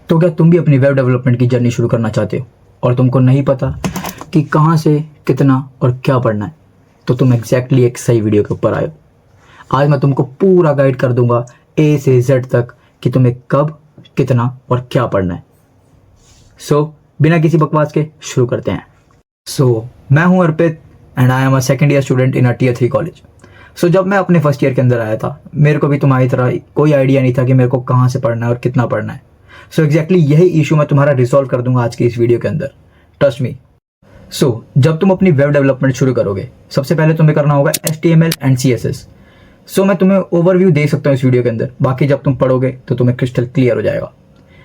तो क्या तुम भी अपनी वेब डेवलपमेंट की जर्नी शुरू करना चाहते हो और तुमको नहीं पता कि कहाँ से कितना और क्या पढ़ना है? तो तुम एग्जैक्टली एक सही वीडियो के ऊपर आए हो। आज मैं तुमको पूरा गाइड कर दूंगा ए से जेड तक कि तुम्हें कब, कितना और क्या पढ़ना है। सो बिना किसी बकवास के शुरू करते हैं। मैं हूं Arpit and I am a second year student in a tier 3 college. जब मैं अपने फर्स्ट ईयर के अंदर आया था, मेरे को भी तुम्हारी तरह कोई आइडिया नहीं था कि मेरे को कहाँ से पढ़ना है और कितना पढ़ना है। एग्जैक्टली यही इशू मैं तुम्हारा रिजॉल्व कर दूंगा आज की इस वीडियो के अंदर, ट्रस्ट मी। जब तुम अपनी वेब डेवलपमेंट शुरू करोगे, सबसे पहले तुम्हें करना होगा HTML एंड CSS। मैं तुम्हें ओवरव्यू दे सकता हूँ इस वीडियो के अंदर, बाकी जब तुम पढ़ोगे तो तुम्हें क्रिस्टल क्लियर हो जाएगा।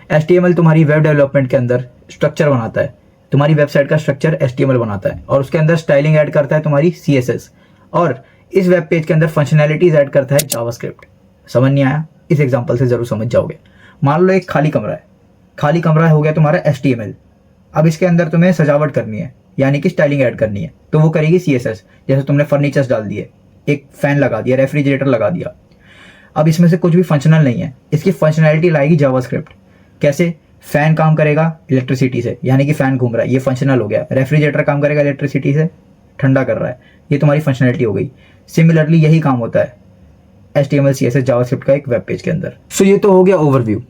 HTML तुम्हारी वेब डेवलपमेंट के अंदर स्ट्रक्चर बनाता है, तुम्हारी वेबसाइट का स्ट्रक्चर HTML बनाता है और उसके अंदर स्टाइलिंग ऐड करता है तुम्हारी CSS, और इस वेब पेज के अंदर फंक्शनैलिटीज ऐड करता है जावास्क्रिप्ट। समझ नहीं आया? इस एग्जांपल से जरूर समझ जाओगे। मान लो एक खाली कमरा हो गया तुम्हारा HTML। अब इसके अंदर तुम्हें सजावट करनी है, यानी कि स्टाइलिंग ऐड करनी है, तो वो करेगी CSS। जैसे तुमने फर्नीचर्स डाल दिए, एक फैन लगा दिया, रेफ्रिजरेटर लगा दिया। अब इसमें से कुछ भी फंक्शनल नहीं है, इसकी फंक्शनैलिटी लाएगी जावास्क्रिप्ट। कैसे? फैन काम करेगा इलेक्ट्रिसिटी से, यानी कि फैन घूम रहा है, ये फंक्शनल हो गया। रेफ्रिजरेटर काम करेगा इलेक्ट्रिसिटी से, ठंडा कर रहा है, ये तुम्हारी फंक्शनैलिटी हो गई। सिमिलरली यही काम होता है HTML CSS जावास्क्रिप्ट का एक वेब पेज के अंदर। ये तो हो गया ओवरव्यू,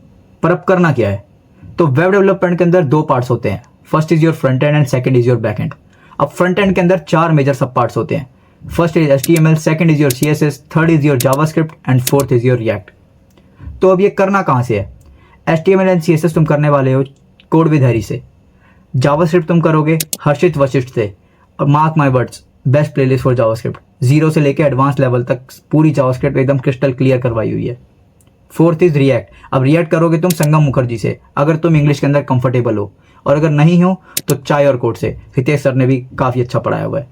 पर अब करना क्या है? तो वेब डेवलपमेंट के अंदर 2 पार्ट्स होते हैं, first is your front end second is your back and. अब फ्रंट एंड के अंदर 4 मेजर सब पार्ट्स होते हैं। First is HTML, second is your CSS, third is your JavaScript and fourth is your react. तो अब ये करना कहाँ से है? HTML एंड CSS तुम करने वाले हो कोड विद हैरी से, जावास्क्रिप्ट तुम करोगे हर्षित वशिष्ठ से, और mark my words, best playlist for JavaScript, 0 से लेकर एडवांस लेवल तक पूरी जावास्क्रिप्ट एकदम क्रिस्टल क्लियर करवाई हुई है। Fourth is react. अब रिएक्ट करोगे तुम संगम मुखर्जी से, अगर तुम इंग्लिश के अंदर कंफर्टेबल हो, और अगर नहीं हो तो चाय और कोट से, हितेश सर ने भी काफ़ी अच्छा पढ़ाया हुआ है।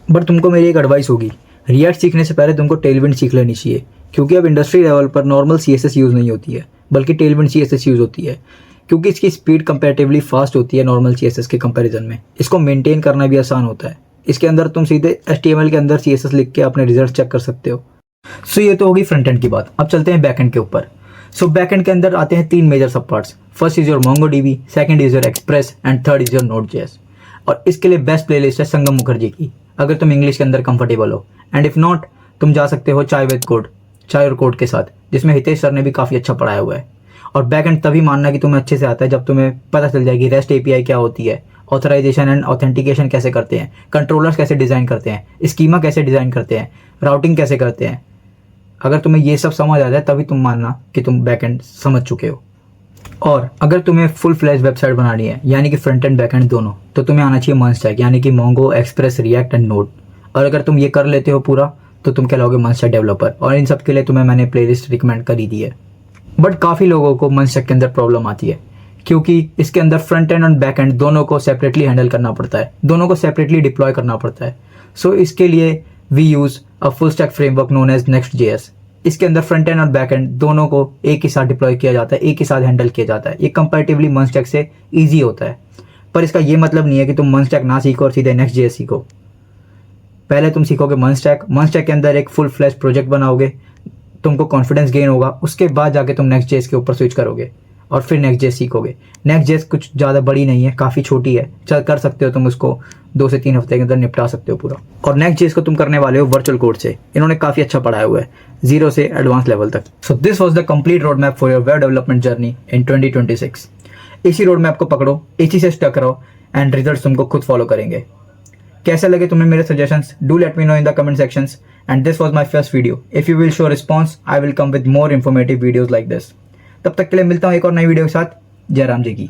बट तुमको मेरी एक एडवाइस होगी, रिएक्ट सीखने से पहले तुमको टेलविंड सीख लेनी चाहिए, क्योंकि अब इंडस्ट्री लेवल पर नॉर्मल CSS यूज़ नहीं होती है, बल्कि टेलविंड CSS यूज़ होती है, क्योंकि इसकी स्पीड कंपैरेटिवली फास्ट होती है नॉर्मल CSS के कंपैरिजन में। इसको मेंटेन करना भी आसान होता है। इसके अंदर तुम सीधे HTML के अंदर CSS लिख के अपने रिजल्ट चेक कर सकते हो। ये तो होगी फ्रंट एंड की बात। अब चलते हैं बैक एंड के ऊपर। बैक एंड के अंदर आते हैं 3 मेजर सब parts. First is your MongoDB, second is your express and third is your Node.js। और इसके लिए बेस्ट प्लेलिस्ट है संगम मुखर्जी की, अगर तुम इंग्लिश के अंदर कंफर्टेबल हो। एंड इफ नॉट, तुम जा सकते हो चाय और कोड के साथ, जिसमें हितेश सर ने भी काफ़ी अच्छा पढ़ाया हुआ है। और बैक एंड तभी मानना कि तुम्हें अच्छे से आता है जब तुम्हें पता चल जाएगी REST API क्या होती है, ऑथराइजेशन एंड ऑथेंटिकेशन कैसे करते हैं, कंट्रोलर्स कैसे डिज़ाइन करते हैं, स्कीमा कैसे डिज़ाइन करते हैं, राउटिंग कैसे करते हैं। अगर तुम्हें ये सब समझ आ जाए तभी तुम मानना कि तुम बैक एंड समझ चुके हो। और अगर तुम्हें फुल फ्लैश वेबसाइट बनानी है, यानी कि फ्रंट एंड बैक एंड दोनों, तो तुम्हें आना चाहिए मंच स्टैक, यानी कि Mongo, express, react and node. और अगर तुम ये कर लेते हो पूरा, तो तुम कहलाओगे मंच स्टैक डेवलपर। और इन सब के लिए तुम्हें मैंने प्लेलिस्ट रिकमेंड कर ही दी है। बट काफ़ी लोगों को मंच स्टैक के अंदर प्रॉब्लम आती है, क्योंकि इसके अंदर फ्रंट एंड और बैक एंड दोनों को सेपरेटली हैंडल करना पड़ता है, दोनों को सेपरेटली डिप्लॉय करना पड़ता है। इसके लिए we use a full stack framework known as Next.js। इसके अंदर फ्रंट एंड और बैक एंड दोनों को एक ही साथ डिप्लॉय किया जाता है, एक ही साथ हैंडल किया जाता है। ये कंपैरेटिवली मंच स्टैक से ईजी होता है। पर इसका ये मतलब नहीं है कि तुम मंच स्टैक ना सीखो और सीधे Next.js सीखो। पहले तुम सीखोगे मंच स्टैक के अंदर एक फुल फ्लैश प्रोजेक्ट बनाओगे, तुमको कॉन्फिडेंस गेन होगा, उसके बाद जाके तुम Next.js के ऊपर स्विच करोगे और फिर Next.js सीखोगे। Next.js कुछ ज़्यादा बड़ी नहीं है, काफ़ी छोटी है, चल कर सकते हो तुम उसको 2 से 3 हफ्ते के अंदर निपटा सकते हो पूरा। और Next.js को तुम करने वाले हो वर्चुअल कोड से, इन्होंने काफ़ी अच्छा पढ़ाया हुआ है 0 से एडवांस लेवल तक। This was the complete road map for your web development journey in 2026। इसी रोड मैप को पकड़ो, इसी से स्टक रहो एंड रिजल्ट तुमको खुद फॉलो करेंगे। कैसे लगे तुम्हें मेरे suggestions? Do let me know in the comment sections. And this was my first video. If you will show response, I will come with more informative videos like this. तब तक के लिए मिलता हूँ एक और नई वीडियो के साथ। जय राम जी की।